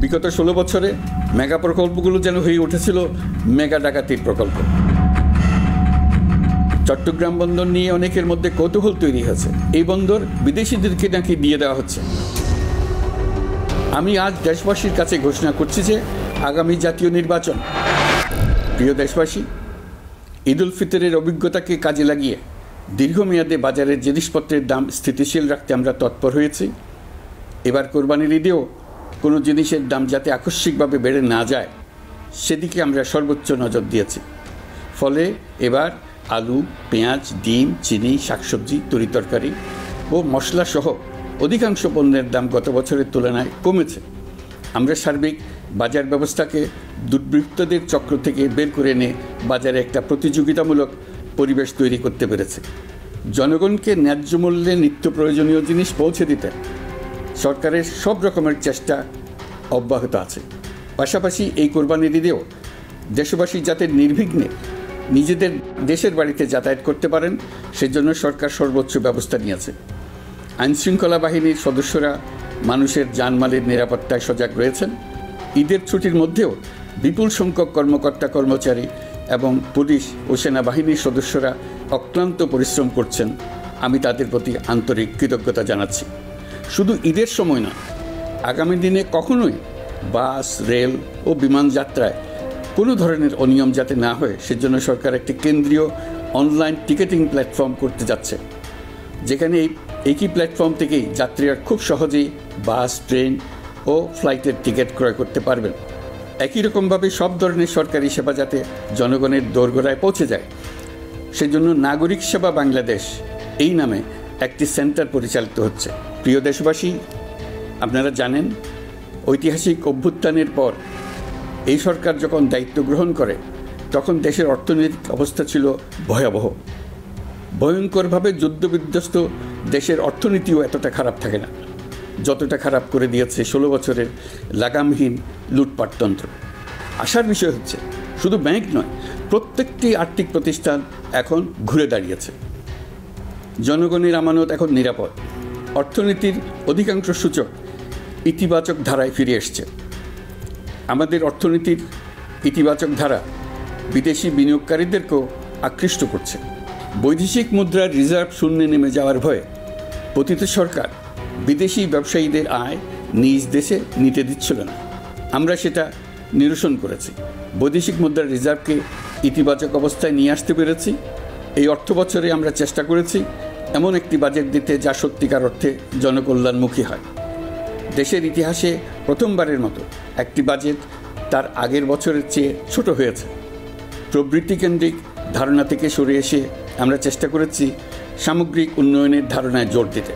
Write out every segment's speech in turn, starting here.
বিগত 16 বছরে মেগা প্রকল্পগুলো যেন হয়ে উঠেছিল মেগা ডাকাতির প্রকল্প। চট্টগ্রাম বন্দর নিয়ে অনেকের মধ্যে কৌতূহল তৈরি হয়েছে। এই বন্দর বিদেশিদেরকে নাকি দিয়ে দেওয়া হচ্ছে। আমি আজ দেশবাসীর কাছে ঘোষণা করছি যে আগামী জাতীয় নির্বাচন, প্রিয় দেশবাসী, ঈদ উল ফিতরের অভিজ্ঞতাকে কাজে লাগিয়ে দীর্ঘমেয়াদে বাজারের জিনিসপত্রের দাম স্থিতিশীল রাখতে আমরা তৎপর হয়েছি। এবার কোরবানির ঈদেও কোনো জিনিসের দাম যাতে আকস্মিকভাবে বেড়ে না যায় সেদিকে আমরা সর্বোচ্চ নজর দিয়েছি। ফলে এবার আলু, পেঁয়াজ, ডিম, চিনি, শাকসবজি, তরিতরকারি ও মশলাসহ অধিকাংশ পণ্যের দাম গত বছরের তুলনায় কমেছে। আমরা সার্বিক বাজার ব্যবস্থাকে দুর্বৃত্তদের চক্র থেকে বের করে এনে বাজারে একটা প্রতিযোগিতামূলক পরিবেশ তৈরি করতে পেরেছে। জনগণকে ন্যায্য মূল্যে নিত্য প্রয়োজনীয় জিনিস পৌঁছে দিতে সরকারের সব রকমের চেষ্টা অব্যাহত আছে। পাশাপাশি এই কোরবানির ঈদেও দেশবাসী যাতে নির্বিঘ্নে নিজেদের দেশের বাড়িতে যাতায়াত করতে পারেন সেজন্য সরকার সর্বোচ্চ ব্যবস্থা নিয়েছে। আইনশৃঙ্খলা বাহিনীর সদস্যরা মানুষের জানমালের নিরাপত্তায় সজাগ রয়েছেন। ঈদের ছুটির মধ্যেও বিপুল সংখ্যক কর্মকর্তা কর্মচারী এবং পুলিশ ও সেনাবাহিনীর সদস্যরা অক্লান্ত পরিশ্রম করছেন। আমি তাদের প্রতি আন্তরিক কৃতজ্ঞতা জানাচ্ছি। শুধু ঈদের সময় নয়, আগামী দিনে কখনোই বাস, রেল ও বিমান যাত্রায় কোনো ধরনের অনিয়ম যাতে না হয় সেজন্য সরকার একটি কেন্দ্রীয় অনলাইন টিকেটিং প্ল্যাটফর্ম করতে যাচ্ছে, যেখানে একই প্ল্যাটফর্ম থেকেই যাত্রীরা খুব সহজেই বাস, ট্রেন ও ফ্লাইটের টিকিট ক্রয় করতে পারবেন। একই রকমভাবে সব ধরনের সরকারি সেবা যাতে জনগণের দোরগোড়ায় পৌঁছে যায় সেজন্য নাগরিক সেবা বাংলাদেশ এই নামে একটি সেন্টার পরিচালিত হচ্ছে। প্রিয় দেশবাসী, আপনারা জানেন ঐতিহাসিক অভ্যুত্থানের পর এই সরকার যখন দায়িত্ব গ্রহণ করে তখন দেশের অর্থনৈতিক অবস্থা ছিল ভয়াবহ। ভয়ঙ্করভাবে যুদ্ধবিধ্বস্ত দেশের অর্থনীতিও এতটা খারাপ থাকে না যতটা খারাপ করে দিয়েছে 16 বছরের লাগামহীন লুটপাটতন্ত্র। আশার বিষয় হচ্ছে শুধু ব্যাংক নয়, প্রত্যেকটি আর্থিক প্রতিষ্ঠান এখন ঘুরে দাঁড়িয়েছে। জনগণের আমানত এখন নিরাপদ। অর্থনীতির অধিকাংশ সূচক ইতিবাচক ধারায় ফিরে এসছে। আমাদের অর্থনীতির ইতিবাচক ধারা বিদেশি বিনিয়োগকারীদেরকেও আকৃষ্ট করছে। বৈদেশিক মুদ্রার রিজার্ভ শূন্যে নেমে যাওয়ার ভয়ে পতিত সরকার বিদেশি ব্যবসায়ীদের আয় নিজ দেশে নিতে দিচ্ছিল না। আমরা সেটা নিরসন করেছি। বৈদেশিক মুদ্রার রিজার্ভকে ইতিবাচক অবস্থায় নিয়ে আসতে পেরেছি। এই অর্থ বছরে আমরা চেষ্টা করেছি এমন একটি বাজেট দিতে যা সত্যিকার অর্থে জনকল্যাণমুখী হয়। দেশের ইতিহাসে প্রথমবারের মতো একটি বাজেট তার আগের বছরের চেয়ে ছোট হয়েছে। প্রবৃত্তিকেন্দ্রিক ধারণা থেকে সরে এসে আমরা চেষ্টা করেছি সামগ্রিক উন্নয়নের ধারণায় জোর দিতে।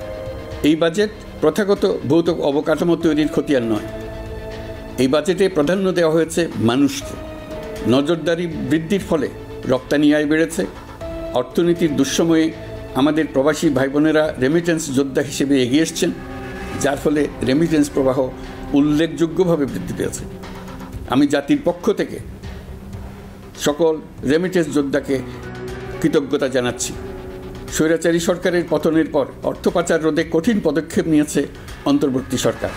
এই বাজেট প্রথাগত ভৌত অবকাঠামো তৈরির খতিয়ান নয়। এই বাজেটে প্রাধান্য দেওয়া হয়েছে মানুষকে। নজরদারি বৃদ্ধির ফলে রপ্তানি আয় বেড়েছে। অর্থনীতির দুঃসময়ে আমাদের প্রবাসী ভাই বোনেরা রেমিটেন্স যোদ্ধা হিসেবে এগিয়ে এসছেন, যার ফলে রেমিটেন্স প্রবাহ উল্লেখযোগ্যভাবে বৃদ্ধি পেয়েছে। আমি জাতির পক্ষ থেকে সকল রেমিটেন্স যোদ্ধাকে কৃতজ্ঞতা জানাচ্ছি। স্বৈরাচারী সরকারের পতনের পর অর্থ পাচার রোধে কঠিন পদক্ষেপ নিয়েছে অন্তর্বর্তী সরকার।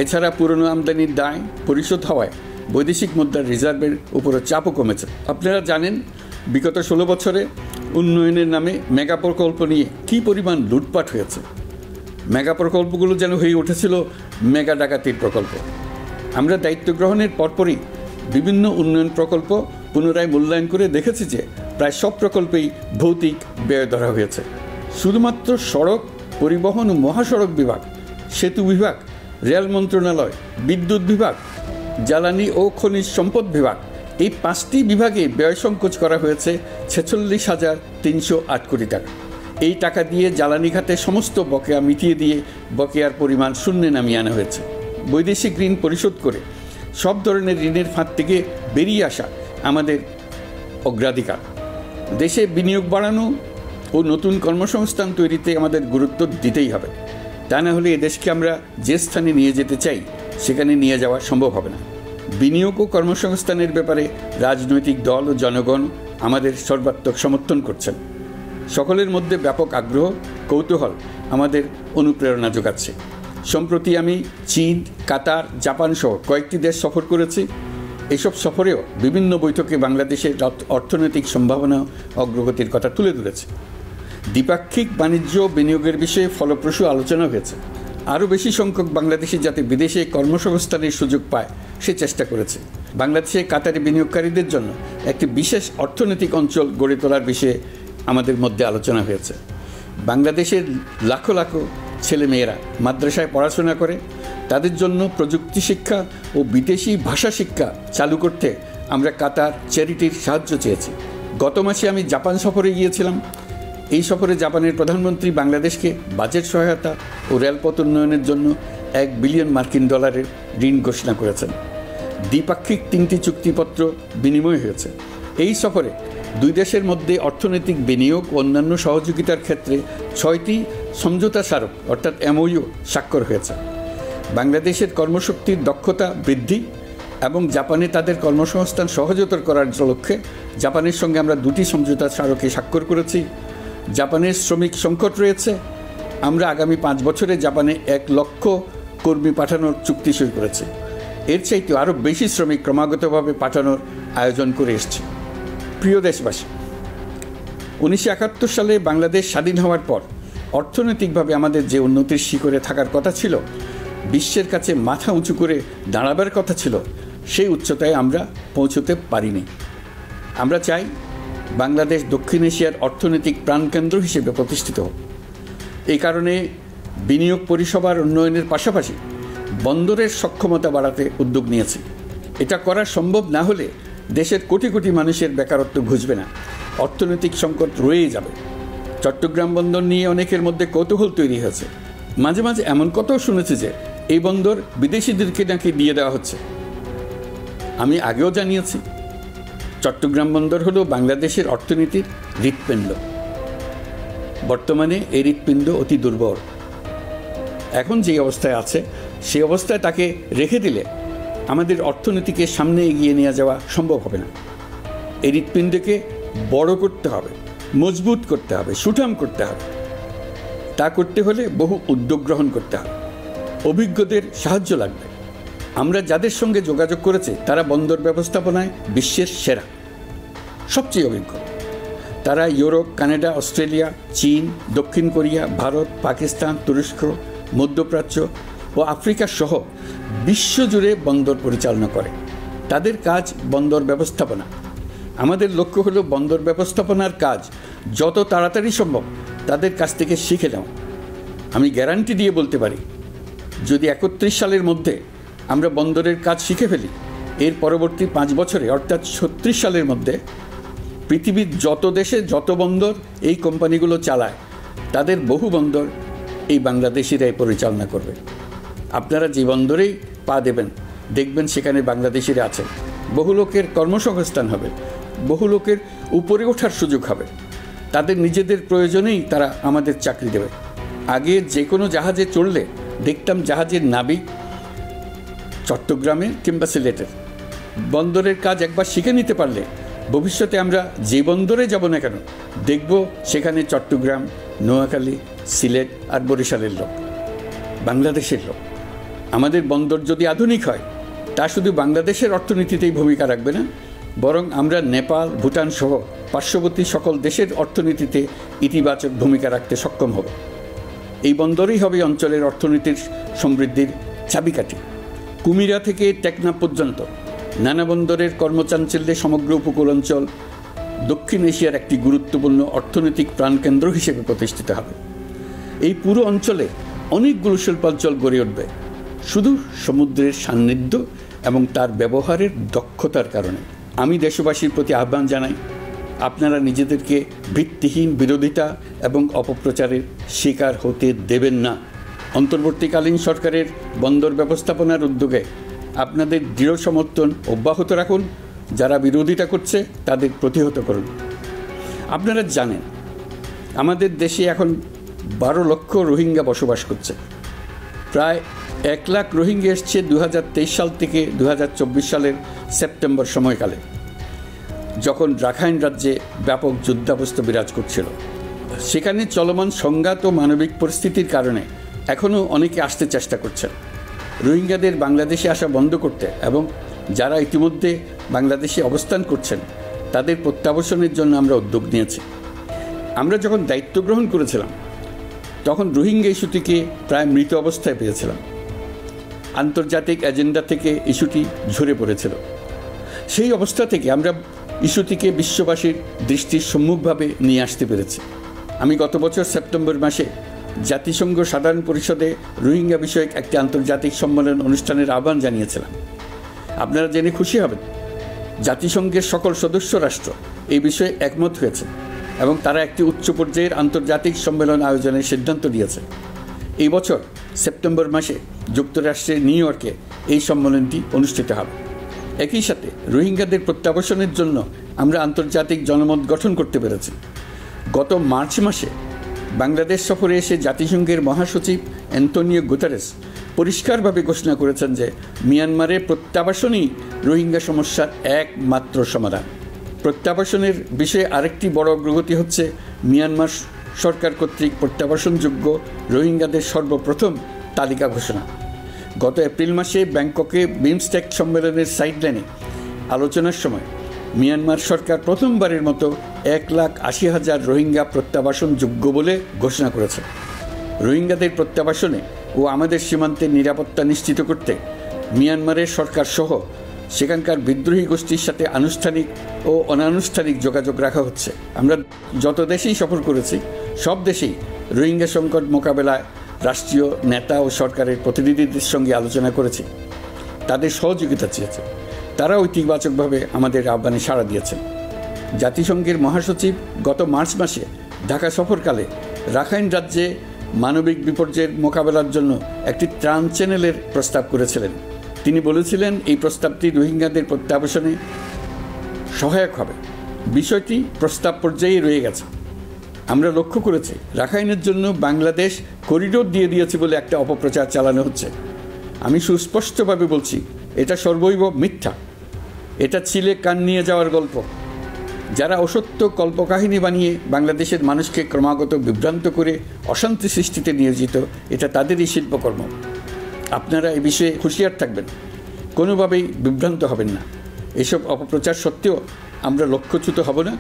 এছাড়া পুরনো আমদানির দায় পরিশোধ হওয়ায় বৈদেশিক মুদ্রার রিজার্ভের উপরও চাপও কমেছে। আপনারা জানেন বিগত 16 বছরে উন্নয়নের নামে মেগা প্রকল্প নিয়ে কী পরিমাণ লুটপাট হয়েছে। মেগা প্রকল্পগুলো যেন হয়ে উঠেছিল মেগা ডাকাতির প্রকল্প। আমরা দায়িত্ব গ্রহণের পরপরই বিভিন্ন উন্নয়ন প্রকল্প পুনরায় মূল্যায়ন করে দেখেছি যে প্রায় সব প্রকল্পেই ভৌতিক ব্যয় ধরা হয়েছে। শুধুমাত্র সড়ক পরিবহন ও মহাসড়ক বিভাগ, সেতু বিভাগ, রেল মন্ত্রণালয়, বিদ্যুৎ বিভাগ, জ্বালানি ও খনিজ সম্পদ বিভাগ, এই 5টি বিভাগে ব্যয় সংকোচ করা হয়েছে 46,308 কোটি টাকা। এই টাকা দিয়ে জ্বালানি খাতে সমস্ত বকেয়া মিটিয়ে দিয়ে বকেয়ার পরিমাণ শূন্যে নামিয়ে আনা হয়েছে। বৈদেশিক ঋণ পরিশোধ করে সব ধরনের ঋণের ফাঁদ থেকে বেরিয়ে আসা আমাদের অগ্রাধিকার। দেশে বিনিয়োগ বাড়ানো ও নতুন কর্মসংস্থান তৈরিতে আমাদের গুরুত্ব দিতেই হবে। তা না হলে এদেশকে আমরা যে স্থানে নিয়ে যেতে চাই সেখানে নিয়ে যাওয়া সম্ভব হবে না। বিনিয়োগ ও কর্মসংস্থানের ব্যাপারে রাজনৈতিক দল ও জনগণ আমাদের সর্বাত্মক সমর্থন করছেন। সকলের মধ্যে ব্যাপক আগ্রহ, কৌতূহল আমাদের অনুপ্রেরণা যোগাচ্ছে। সম্প্রতি আমি চীন, কাতার, জাপান সহ কয়েকটি দেশ সফর করেছি। এসব সফরেও বিভিন্ন বৈঠকে বাংলাদেশের অর্থনৈতিক সম্ভাবনা অগ্রগতির কথা তুলে ধরেছে। দ্বিপাক্ষিক বাণিজ্য বিনিয়োগের বিষয়ে ফলপ্রসূ আলোচনা হয়েছে। আরও বেশি সংখ্যক বাংলাদেশি যাতে বিদেশে কর্মসংস্থানের সুযোগ পায় সে চেষ্টা করেছে। বাংলাদেশে কাতারি বিনিয়োগকারীদের জন্য একটি বিশেষ অর্থনৈতিক অঞ্চল গড়ে তোলার বিষয়ে আমাদের মধ্যে আলোচনা হয়েছে। বাংলাদেশের লাখো লাখো ছেলেমেয়েরা মাদ্রাসায় পড়াশোনা করে, তাদের জন্য প্রযুক্তি শিক্ষা ও বিদেশি ভাষা শিক্ষা চালু করতে আমরা কাতার চ্যারিটির সাহায্য চেয়েছি। গত মাসে আমি জাপান সফরে গিয়েছিলাম। এই সফরে জাপানের প্রধানমন্ত্রী বাংলাদেশকে বাজেট সহায়তা ও রেলপথ উন্নয়নের জন্য $1 বিলিয়ন ঋণ ঘোষণা করেছেন। দ্বিপাক্ষিক 3টি চুক্তিপত্র বিনিময় হয়েছে। এই সফরে দুই দেশের মধ্যে অর্থনৈতিক বিনিয়োগ ও অন্যান্য সহযোগিতার ক্ষেত্রে 6টি সমঝোতা স্মারক অর্থাৎ MOU স্বাক্ষর হয়েছে। বাংলাদেশের কর্মশক্তির দক্ষতা বৃদ্ধি এবং জাপানে তাদের কর্মসংস্থান সহজতর করার লক্ষ্যে জাপানের সঙ্গে আমরা 2টি সমঝোতা স্মারকে স্বাক্ষর করেছি। জাপানের শ্রমিক সংকট রয়েছে। আমরা আগামী 5 বছরে জাপানে 1 লক্ষ কর্মী পাঠানোর চুক্তি সই করেছি। এর চাইতে আরও বেশি শ্রমিক ক্রমাগতভাবে পাঠানোর আয়োজন করে এসছে। প্রিয় দেশবাসী, 1971 সালে বাংলাদেশ স্বাধীন হওয়ার পর অর্থনৈতিকভাবে আমাদের যে উন্নতির শিখরে থাকার কথা ছিল, বিশ্বের কাছে মাথা উঁচু করে দাঁড়াবার কথা ছিল, সেই উচ্চতায় আমরা পৌঁছতে পারিনি। আমরা চাই বাংলাদেশ দক্ষিণ এশিয়ার অর্থনৈতিক প্রাণকেন্দ্র হিসেবে প্রতিষ্ঠিত হোক। এই কারণে বিনিয়োগ পরিষেবার উন্নয়নের পাশাপাশি বন্দরের সক্ষমতা বাড়াতে উদ্যোগ নিয়েছি। এটা করা সম্ভব না হলে দেশের কোটি কোটি মানুষের বেকারত্ব ঘুচবে না, অর্থনৈতিক সংকট রয়েই যাবে। চট্টগ্রাম বন্দর নিয়ে অনেকের মধ্যে কৌতূহল তৈরি হয়েছে। মাঝে মাঝে এমন কথাও শুনেছি যে এই বন্দর বিদেশিদেরকে নাকি দিয়ে দেওয়া হচ্ছে। আমি আগেও জানিয়েছি, চট্টগ্রাম বন্দর হলো বাংলাদেশের অর্থনীতির হৃৎপিণ্ড। বর্তমানে এই হৃৎপিণ্ড অতি দুর্বল। এখন যে অবস্থায় আছে সেই অবস্থায় তাকে রেখে দিলে আমাদের অর্থনীতিকে সামনে এগিয়ে নিয়ে যাওয়া সম্ভব হবে না। এই হৃৎপিণ্ডকে বড় করতে হবে, মজবুত করতে হবে, সুঠাম করতে হবে। তা করতে হলে বহু উদ্যোগ গ্রহণ করতে হবে, অভিজ্ঞদের সাহায্য লাগবে। আমরা যাদের সঙ্গে যোগাযোগ করেছি তারা বন্দর ব্যবস্থাপনায় বিশ্বের সেরা, সবচেয়ে অভিজ্ঞ। তারা ইউরোপ, কানাডা, অস্ট্রেলিয়া, চীন, দক্ষিণ কোরিয়া, ভারত, পাকিস্তান, তুরস্ক, মধ্যপ্রাচ্য ও আফ্রিকা সহ বিশ্বজুড়ে বন্দর পরিচালনা করে। তাদের কাজ বন্দর ব্যবস্থাপনা। আমাদের লক্ষ্য হলো বন্দর ব্যবস্থাপনার কাজ যত তাড়াতাড়ি সম্ভব তাদের কাছ থেকে শিখে নাও। আমি গ্যারান্টি দিয়ে বলতে পারি, যদি 31 সালের মধ্যে আমরা বন্দরের কাজ শিখে ফেলি, এর পরবর্তী 5 বছরে অর্থাৎ 36 সালের মধ্যে পৃথিবীর যত দেশে যত বন্দর এই কোম্পানিগুলো চালায় তাদের বহু বন্দর এই বাংলাদেশিরাই পরিচালনা করবে। আপনারা যে বন্দরেই পা দেবেন দেখবেন সেখানে বাংলাদেশিরা আছে। বহু লোকের কর্মসংস্থান হবে, বহু লোকের উপরে ওঠার সুযোগ হবে। তাদের নিজেদের প্রয়োজনেই তারা আমাদের চাকরি দেবে। আগে যে কোনো জাহাজে চড়লে দেখতাম জাহাজের নাবিক চট্টগ্রামে কিংবা সিলেটের। বন্দরের কাজ একবার শিখে নিতে পারলে ভবিষ্যতে আমরা যে বন্দরে যাব না কেন দেখব সেখানে চট্টগ্রাম, নোয়াখালী, সিলেট আর বরিশালের লোক, বাংলাদেশের লোক। আমাদের বন্দর যদি আধুনিক হয় তা শুধু বাংলাদেশের অর্থনীতিতেই ভূমিকা রাখবে না, বরং আমরা নেপাল, ভুটান সহ পার্শ্ববর্তী সকল দেশের অর্থনীতিতে ইতিবাচক ভূমিকা রাখতে সক্ষম হব। এই বন্দরই হবে অঞ্চলের অর্থনীতির সমৃদ্ধির চাবিকাঠি। কুমিরা থেকে টেকনাফ পর্যন্ত নানা বন্দরের কর্মচাঞ্চল্যে সমগ্র উপকূল অঞ্চল দক্ষিণ এশিয়ার একটি গুরুত্বপূর্ণ অর্থনৈতিক প্রাণকেন্দ্র হিসেবে প্রতিষ্ঠিত হবে। এই পুরো অঞ্চলে অনেকগুলো শিল্পাঞ্চল গড়ে উঠবে শুধু সমুদ্রের সান্নিধ্য এবং তার ব্যবহারের দক্ষতার কারণে। আমি দেশবাসীর প্রতি আহ্বান জানাই, আপনারা নিজেদেরকে ভিত্তিহীন বিরোধিতা এবং অপপ্রচারের শিকার হতে দেবেন না। অন্তর্বর্তীকালীন সরকারের বন্দর ব্যবস্থাপনার উদ্যোগে আপনাদের দৃঢ় সমর্থন অব্যাহত রাখুন। যারা বিরোধিতা করছে তাদের প্রতিহত করুন। আপনারা জানেন আমাদের দেশে এখন 12 লক্ষ রোহিঙ্গা বসবাস করছে। প্রায় 1 লাখ রোহিঙ্গা এসছে 2023 সাল থেকে 2024 সালের সেপ্টেম্বর সময়কালে, যখন রাখাইন রাজ্যে ব্যাপক যুদ্ধাবস্থা বিরাজ করছিল। সেখানে চলমান সংঘাত ও মানবিক পরিস্থিতির কারণে এখনও অনেকে আসতে চেষ্টা করছেন। রোহিঙ্গাদের বাংলাদেশে আসা বন্ধ করতে এবং যারা ইতিমধ্যে বাংলাদেশে অবস্থান করছেন তাদের প্রত্যাবাসনের জন্য আমরা উদ্যোগ নিয়েছি। আমরা যখন দায়িত্ব গ্রহণ করেছিলাম তখন রোহিঙ্গা ইস্যুটিকে প্রায় মৃত অবস্থায় পেয়েছিলাম। আন্তর্জাতিক এজেন্ডা থেকে ইস্যুটি ঝরে পড়েছিল। সেই অবস্থা থেকে আমরা ইস্যুটিকে বিশ্ববাসীর দৃষ্টির সম্মুখভাবে নিয়ে আসতে পেরেছি। আমি গত বছর সেপ্টেম্বর মাসে জাতিসংঘ সাধারণ পরিষদে রোহিঙ্গা বিষয়ক একটি আন্তর্জাতিক সম্মেলন অনুষ্ঠানের আহ্বান জানিয়েছিলাম। আপনারা জেনে খুশি হবেন, জাতিসংঘের সকল সদস্য রাষ্ট্র এই বিষয়ে একমত হয়েছে এবং তারা একটি উচ্চ পর্যায়ের আন্তর্জাতিক সম্মেলন আয়োজনের সিদ্ধান্ত নিয়েছে। এই বছর সেপ্টেম্বর মাসে যুক্তরাষ্ট্রের নিউ ইয়র্কে এই সম্মেলনটি অনুষ্ঠিত হবে। একই সাথে রোহিঙ্গাদের প্রত্যাবাসনের জন্য আমরা আন্তর্জাতিক জনমত গঠন করতে পেরেছি। গত মার্চ মাসে বাংলাদেশ সফরে এসে জাতিসংঘের মহাসচিব অ্যান্টোনিও গুতেরেস পরিষ্কারভাবে ঘোষণা করেছেন যে মিয়ানমারের প্রত্যাবাসনই রোহিঙ্গা সমস্যার একমাত্র সমাধান। প্রত্যাবাসনের বিষয়ে আরেকটি বড় অগ্রগতি হচ্ছে মিয়ানমার সরকার কর্তৃক প্রত্যাবাসনযোগ্য রোহিঙ্গাদের সর্বপ্রথম তালিকা ঘোষণা। গত এপ্রিল মাসে ব্যাংককে বিমস্টেক সম্মেলনের সাইডলাইনে আলোচনার সময় মিয়ানমার সরকার প্রথমবারের মতো 1,80,000 রোহিঙ্গা প্রত্যাবাসনযোগ্য বলে ঘোষণা করেছে। রোহিঙ্গাদের প্রত্যাবাসনে ও আমাদের সীমান্তের নিরাপত্তা নিশ্চিত করতে মিয়ানমারের সরকার সহ সেখানকার বিদ্রোহী গোষ্ঠীর সাথে আনুষ্ঠানিক ও অনানুষ্ঠানিক যোগাযোগ রাখা হচ্ছে। আমরা যত দেশেই সফর করেছি সব দেশেই রোহিঙ্গা সংকট মোকাবেলায় রাষ্ট্রীয় নেতা ও সরকারের প্রতিনিধিদের সঙ্গে আলোচনা করেছি, তাদের সহযোগিতা চেয়েছে। তারা ইতিবাচকভাবে আমাদের আহ্বানে সাড়া দিয়েছেন। জাতিসংঘের মহাসচিব গত মার্চ মাসে ঢাকা সফরকালে রাখাইন রাজ্যে মানবিক বিপর্যয়ের মোকাবেলার জন্য একটি ত্রাণ চ্যানেলের প্রস্তাব করেছিলেন। তিনি বলেছিলেন এই প্রস্তাবটি রোহিঙ্গাদের প্রত্যাবাসনে সহায়ক হবে। বিষয়টি প্রস্তাব পর্যায়ে রয়ে গেছে। আমরা লক্ষ্য করেছি রাখাইনের জন্য বাংলাদেশ করিডোর দিয়ে দিয়েছে বলে একটা অপপ্রচার চালানো হচ্ছে। আমি সুস্পষ্টভাবে বলছি, এটা সর্বৈব মিথ্যা। এটা ছিলে কান নিয়ে যাওয়ার গল্প। যারা অসত্য কল্পকাহিনী বানিয়ে বাংলাদেশের মানুষকে ক্রমাগত বিভ্রান্ত করে অশান্তি সৃষ্টিতে নিয়োজিত, এটা তাদেরই শিল্পকর্ম। আপনারা এ বিষয়ে হুঁশিয়ার থাকবেন, কোনোভাবেই বিভ্রান্ত হবেন না। এসব অপপ্রচার সত্ত্বেও আমরা লক্ষ্যচ্যুত হব না।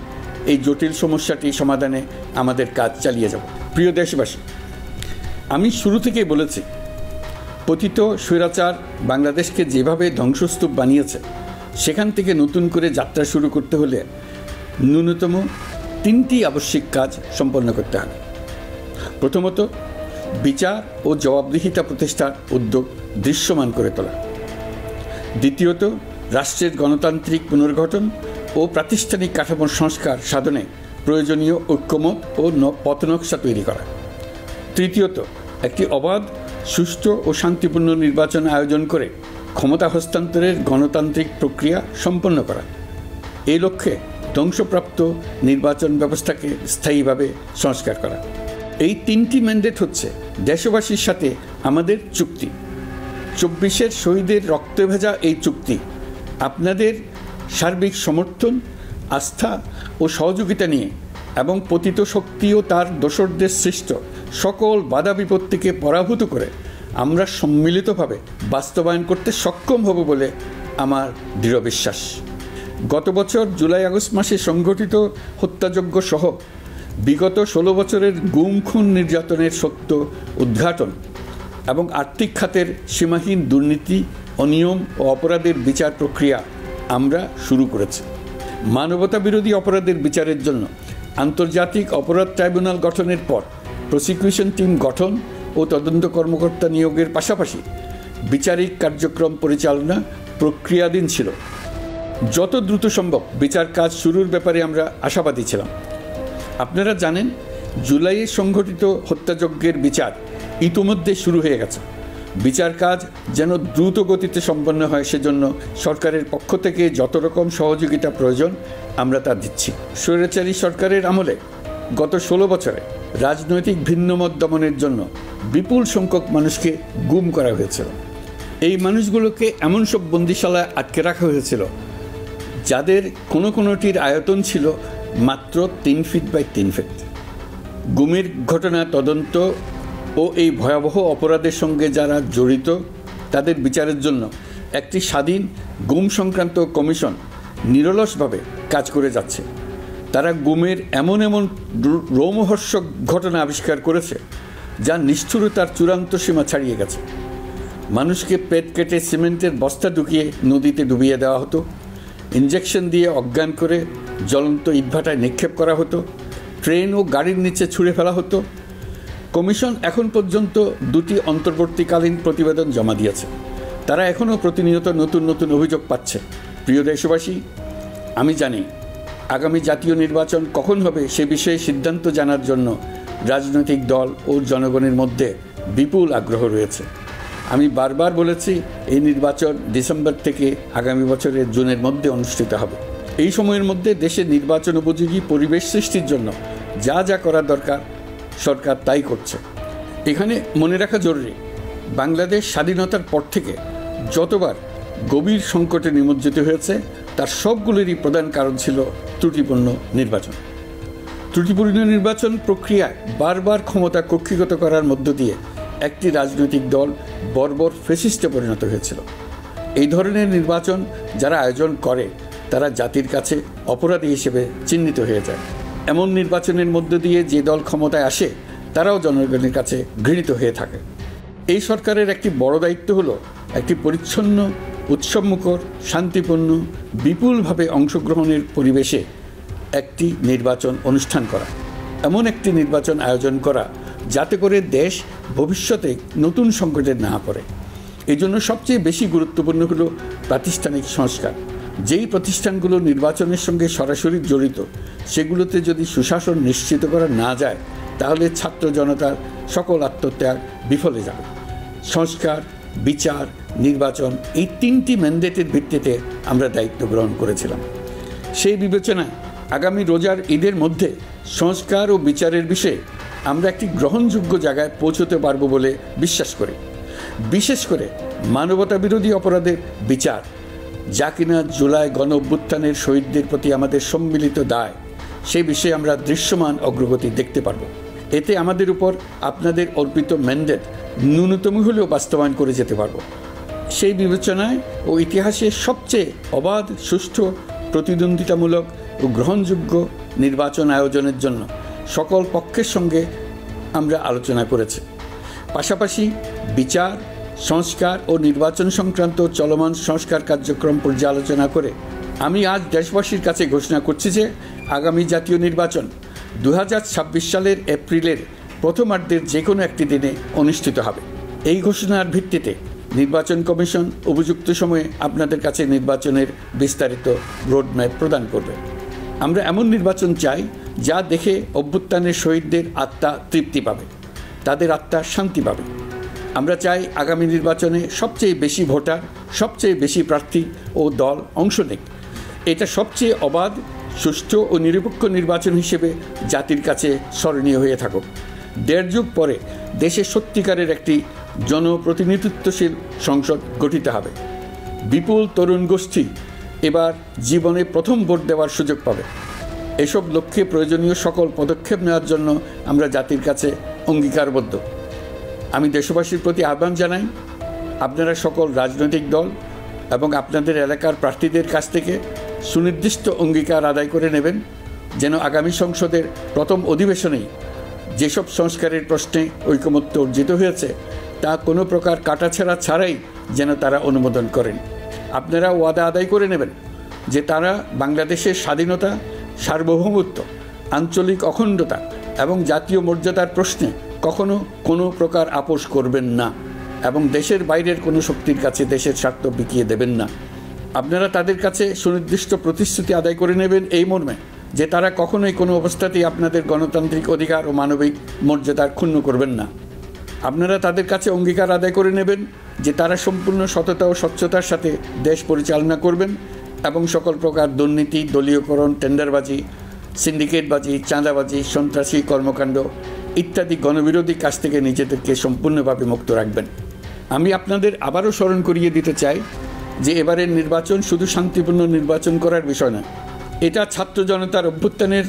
এই জটিল সমস্যাটি সমাধানে আমাদের কাজ চালিয়ে যাব। প্রিয় দেশবাসী, আমি শুরু থেকেই বলেছি, পতিত স্বৈরাচার বাংলাদেশকে যেভাবে ধ্বংসস্তূপ বানিয়েছে, সেখান থেকে নতুন করে যাত্রা শুরু করতে হলে ন্যূনতম 3টি আবশ্যিক কাজ সম্পন্ন করতে হবে। প্রথমত, বিচার ও জবাবদিহিতা প্রতিষ্ঠার উদ্যোগ দৃশ্যমান করে তোলা। দ্বিতীয়ত, রাষ্ট্রের গণতান্ত্রিক পুনর্গঠন ও প্রাতিষ্ঠানিক কাঠামোর সংস্কার সাধনে প্রয়োজনীয় ঐক্যমত ও পথনকশা তৈরি করা। তৃতীয়ত, একটি অবাধ, সুষ্ঠু ও শান্তিপূর্ণ নির্বাচন আয়োজন করে ক্ষমতা হস্তান্তরের গণতান্ত্রিক প্রক্রিয়া সম্পন্ন করা। এই লক্ষ্যে ধ্বংসপ্রাপ্ত নির্বাচন ব্যবস্থাকে স্থায়ীভাবে সংস্কার করা। এই 3টি ম্যান্ডেট হচ্ছে দেশবাসীর সাথে আমাদের চুক্তি। 24-এর শহীদের রক্তে ভেজা এই চুক্তি আপনাদের সার্বিক সমর্থন, আস্থা ও সহযোগিতা নিয়ে এবং পতিত শক্তি ও তার দোসরদের সৃষ্ট সকল বাধা বিপত্তিকে পরাভূত করে আমরা সম্মিলিতভাবে বাস্তবায়ন করতে সক্ষম হব বলে আমার দৃঢ় বিশ্বাস। গত বছর জুলাই-আগস্ট মাসে সংঘটিত হত্যাযজ্ঞ সহ বিগত 16 বছরের গুম, খুন, নির্যাতনের সত্য উদ্ঘাটন এবং আর্থিক খাতের সীমাহীন দুর্নীতি, অনিয়ম ও অপরাধের বিচার প্রক্রিয়া আমরা শুরু করেছি। মানবতা বিরোধী অপরাধের বিচারের জন্য আন্তর্জাতিক অপরাধ ট্রাইব্যুনাল গঠনের পর প্রসিকিউশন টিম গঠন ও তদন্ত কর্মকর্তা নিয়োগের পাশাপাশি বিচারিক কার্যক্রম পরিচালনা প্রক্রিয়াধীন ছিল। যত দ্রুত সম্ভব বিচার কাজ শুরুর ব্যাপারে আমরা আশাবাদী ছিলাম। আপনারা জানেন, জুলাইয়ে সংঘটিত হত্যাযজ্ঞের বিচার ইতোমধ্যে শুরু হয়ে গেছে। বিচার কাজ যেন দ্রুত গতিতে সম্পন্ন হয়, সেজন্য সরকারের পক্ষ থেকে যত রকম সহযোগিতা প্রয়োজন আমরা তা দিচ্ছি। স্বৈরাচারী সরকারের আমলে গত 16 বছরে রাজনৈতিক ভিন্নমত দমনের জন্য বিপুল সংখ্যক মানুষকে গুম করা হয়েছিল। এই মানুষগুলোকে এমন সব বন্দিশালায় আটকে রাখা হয়েছিল যাদের কোনোটির আয়তন ছিল মাত্র 3 ফিট বাই 3 ফিট। গুমের ঘটনা তদন্ত ও এই ভয়াবহ অপরাধের সঙ্গে যারা জড়িত তাদের বিচারের জন্য একটি স্বাধীন গুম সংক্রান্ত কমিশন নিরলসভাবে কাজ করে যাচ্ছে। তারা গুমের এমন এমন রোমহর্ষক ঘটনা আবিষ্কার করেছে যা নিষ্ঠুরতার চূড়ান্ত সীমা ছাড়িয়ে গেছে। মানুষকে পেট কেটে সিমেন্টের বস্তা ঢুকিয়ে নদীতে ডুবিয়ে দেওয়া হতো, ইঞ্জেকশন দিয়ে অজ্ঞান করে জ্বলন্ত ইটভাটায় নিক্ষেপ করা হতো, ট্রেন ও গাড়ির নিচে ছুঁড়ে ফেলা হতো। কমিশন এখন পর্যন্ত 2টি অন্তর্বর্তীকালীন প্রতিবেদন জমা দিয়েছে। তারা এখনও প্রতিনিয়ত নতুন নতুন অভিযোগ পাচ্ছে। প্রিয় দেশবাসী, আমি জানি আগামী জাতীয় নির্বাচন কখন হবে সে বিষয়ে সিদ্ধান্ত জানার জন্য রাজনৈতিক দল ও জনগণের মধ্যে বিপুল আগ্রহ রয়েছে। আমি বারবার বলেছি এই নির্বাচন ডিসেম্বর থেকে আগামী বছরের জুনের মধ্যে অনুষ্ঠিত হবে। এই সময়ের মধ্যে দেশের নির্বাচন উপযোগী পরিবেশ সৃষ্টির জন্য যা যা করা দরকার সরকার তাই করছে। এখানে মনে রাখা জরুরি, বাংলাদেশ স্বাধীনতার পর থেকে যতবার গভীর সংকটে নিমজ্জিত হয়েছে তার সবগুলোরই প্রধান কারণ ছিল ত্রুটিপূর্ণ নির্বাচন। ত্রুটিপূর্ণ নির্বাচন প্রক্রিয়ায় বারবার ক্ষমতা কক্ষিগত করার মধ্য দিয়ে একটি রাজনৈতিক দল বর্বর ফ্যাসিস্টে পরিণত হয়েছিল। এই ধরনের নির্বাচন যারা আয়োজন করে তারা জাতির কাছে অপরাধী হিসেবে চিহ্নিত হয়ে যায়। এমন নির্বাচনের মধ্য দিয়ে যে দল ক্ষমতায় আসে তারাও জনগণের কাছে ঘৃণিত হয়ে থাকে। এই সরকারের একটি বড় দায়িত্ব হলো একটি পরিচ্ছন্ন, উৎসবমুখর, শান্তিপূর্ণ, বিপুলভাবে অংশগ্রহণের পরিবেশে একটি নির্বাচন অনুষ্ঠান করা, এমন একটি নির্বাচন আয়োজন করা যাতে করে দেশ ভবিষ্যতে নতুন সংকটে না পড়ে। এই জন্য সবচেয়ে বেশি গুরুত্বপূর্ণ হলো প্রাতিষ্ঠানিক সংস্কার। যেই প্রতিষ্ঠানগুলো নির্বাচনের সঙ্গে সরাসরি জড়িত সেগুলোতে যদি সুশাসন নিশ্চিত করা না যায় তাহলে ছাত্র জনতার সকল আত্মত্যাগ বিফলে যাবে। সংস্কার, বিচার, নির্বাচন এই 3টি ম্যান্ডেটের ভিত্তিতে আমরা দায়িত্ব গ্রহণ করেছিলাম। সেই বিবেচনায় আগামী রোজার ঈদের মধ্যে সংস্কার ও বিচারের বিষয়ে আমরা একটি গ্রহণযোগ্য জায়গায় পৌঁছতে পারব বলে বিশ্বাস করি। বিশেষ করে মানবতা বিরোধী অপরাধের বিচার, যা কিনা জুলাই গণ অভ্যুত্থানের শহীদদের প্রতি আমাদের সম্মিলিত দায়, সেই বিষয়ে আমরা দৃশ্যমান অগ্রগতি দেখতে পারব। এতে আমাদের উপর আপনাদের অর্পিত ম্যান্ডেট ন্যূনতম হলেও বাস্তবায়ন করে যেতে পারব। সেই বিবেচনায় ও ইতিহাসের সবচেয়ে অবাধ, সুষ্ঠু, প্রতিদ্বন্দ্বিতামূলক ও গ্রহণযোগ্য নির্বাচন আয়োজনের জন্য সকল পক্ষের সঙ্গে আমরা আলোচনা করেছি। পাশাপাশি বিচার, সংস্কার ও নির্বাচন সংক্রান্ত চলমান সংস্কার কার্যক্রম পর্যালোচনা করে আমি আজ দেশবাসীর কাছে ঘোষণা করছি যে আগামী জাতীয় নির্বাচন 2026 সালের এপ্রিলের প্রথমার্ধের যে কোনো একটি দিনে অনুষ্ঠিত হবে। এই ঘোষণার ভিত্তিতে নির্বাচন কমিশন উপযুক্ত সময়ে আপনাদের কাছে নির্বাচনের বিস্তারিত রোডম্যাপ প্রদান করবে। আমরা এমন নির্বাচন চাই যা দেখে অভ্যুত্থানের শহীদদের আত্মা তৃপ্তি পাবে, তাদের আত্মা শান্তি পাবে। আমরা চাই আগামী নির্বাচনে সবচেয়ে বেশি ভোটার, সবচেয়ে বেশি প্রার্থী ও দল অংশ নেক। এটা সবচেয়ে অবাধ, সুষ্ঠু ও নিরপেক্ষ নির্বাচন হিসেবে জাতির কাছে স্মরণীয় হয়ে থাকুক। 1.5 যুগ পরে দেশে সত্যিকারের একটি জনপ্রতিনিধিত্বশীল সংসদ গঠিত হবে। বিপুল তরুণ গোষ্ঠী এবার জীবনে প্রথম ভোট দেওয়ার সুযোগ পাবে। এসব লক্ষ্যে প্রয়োজনীয় সকল পদক্ষেপ নেওয়ার জন্য আমরা জাতির কাছে অঙ্গীকারবদ্ধ। আমি দেশবাসীর প্রতি আহ্বান জানাই, আপনারা সকল রাজনৈতিক দল এবং আপনাদের এলাকার প্রার্থীদের কাছ থেকে সুনির্দিষ্ট অঙ্গীকার আদায় করে নেবেন যেন আগামী সংসদের প্রথম অধিবেশনেই যেসব সংস্কারের প্রশ্নে ঐকমত্য অর্জিত হয়েছে তা কোনো প্রকার কাটাছেঁড়া ছাড়াই যেন তারা অনুমোদন করেন। আপনারা ওয়াদা আদায় করে নেবেন যে তারা বাংলাদেশের স্বাধীনতা, সার্বভৌমত্ব, আঞ্চলিক অখণ্ডতা এবং জাতীয় মর্যাদার প্রশ্নে কখনো কোনো প্রকার আপোষ করবেন না এবং দেশের বাইরের কোনো শক্তির কাছে দেশের স্বার্থ বিকিয়ে দেবেন না। আপনারা তাদের কাছে সুনির্দিষ্ট প্রতিশ্রুতি আদায় করে নেবেন এই মর্মে যে তারা কখনোই কোনো অবস্থাতেই আপনাদের গণতান্ত্রিক অধিকার ও মানবিক মর্যাদার ক্ষুণ্ণ করবেন না। আপনারা তাদের কাছে অঙ্গীকার আদায় করে নেবেন যে তারা সম্পূর্ণ সততা ও স্বচ্ছতার সাথে দেশ পরিচালনা করবেন এবং সকল প্রকার দুর্নীতি, দলীয়করণ, টেন্ডারবাজি, সিন্ডিকেটবাজি, চাঁদাবাজি, সন্ত্রাসী কর্মকাণ্ড ইত্যাদি গণবিরোধী কাজ থেকে নিজেদেরকে সম্পূর্ণভাবে মুক্ত রাখবেন। আমি আপনাদের আবারও স্মরণ করিয়ে দিতে চাই যে এবারের নির্বাচন শুধু শান্তিপূর্ণ নির্বাচন করার বিষয় নয়, এটা ছাত্র জনতার অভ্যুত্থানের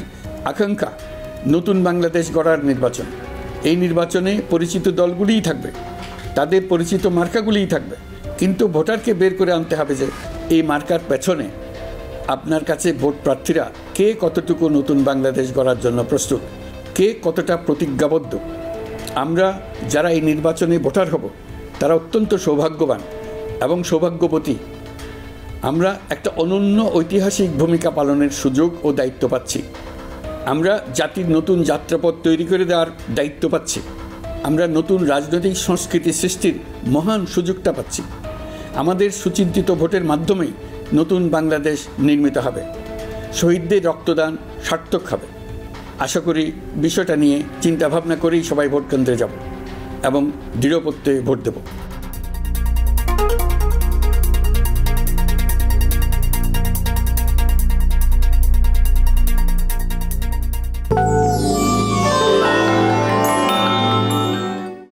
আকাঙ্ক্ষা নতুন বাংলাদেশ গড়ার নির্বাচন। এই নির্বাচনে পরিচিত দলগুলিই থাকবে, তাদের পরিচিত মার্কাগুলিই থাকবে, কিন্তু ভোটারকে বের করে আনতে হবে যে এই মার্কার পেছনে আপনার কাছে ভোট প্রার্থীরা কে কতটুকু নতুন বাংলাদেশ গড়ার জন্য প্রস্তুত, কে কতটা প্রতিজ্ঞাবদ্ধ। আমরা যারা এই নির্বাচনে ভোটার হব তারা অত্যন্ত সৌভাগ্যবান এবং সৌভাগ্যবতী। আমরা একটা অনন্য ঐতিহাসিক ভূমিকা পালনের সুযোগ ও দায়িত্ব পাচ্ছি। আমরা জাতির নতুন যাত্রাপথ তৈরি করে দেওয়ার দায়িত্ব পাচ্ছি। আমরা নতুন রাজনৈতিক সংস্কৃতি সৃষ্টির মহান সুযোগটা পাচ্ছি। আমাদের সুচিন্তিত ভোটের মাধ্যমেই নতুন বাংলাদেশ নির্মিত হবে। শহীদদের রক্তদান সার্থক হবে। আশা করি বিষয়টা নিয়ে চিন্তাভাবনা করেই সবাই ভোট কেন্দ্রে যাব এবং দৃঢ় প্রত্যয়ে ভোট দেব।